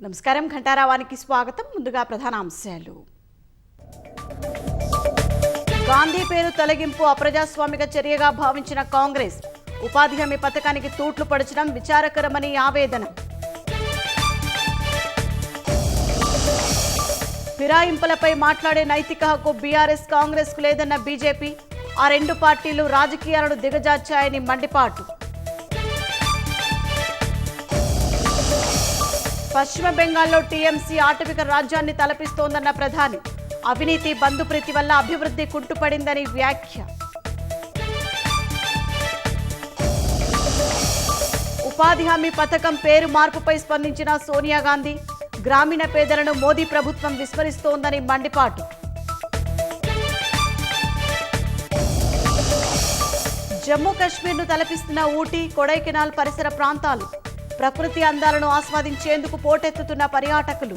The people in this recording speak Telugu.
నమస్కారం ఘంటారావానికి స్వాగతం. ముందుగా ప్రధాన అంశాలు. గాంధీ పేరు తొలగింపు అప్రజాస్వామిక చర్యగా భావించిన కాంగ్రెస్. ఉపాధి హామీ పథకానికి తూట్లు పడచడం విచారకరమని ఆవేదన. ఫిరాయింపులపై మాట్లాడే నైతిక హక్కు బీఆర్ఎస్ కాంగ్రెస్ కు లేదన్న బీజేపీ. ఆ రెండు పార్టీలు రాజకీయాలను దిగజార్చాయని మండిపాటు. పశ్చిమ బెంగాల్లో టీఎంసీ ఆటవిక రాజ్యాన్ని తలపిస్తోందన్న ప్రధాని. అవినీతి బంధుప్రీతి వల్ల అభివృద్ధి కుంటుపడిందని వ్యాఖ్య. ఉపాధి హామీ పథకం పేరు మార్పుపై స్పందించిన సోనియా గాంధీ. గ్రామీణ పేదలను మోదీ ప్రభుత్వం విస్మరిస్తోందని మండిపాటు. జమ్మూ కాశ్మీర్ను తలపిస్తున్న ఊటీ, కొడైకెనాల్ పరిసర ప్రాంతాలు. ప్రకృతి అందాలను ఆస్వాదించేందుకు పోటెత్తుతున్న పర్యాటకులు.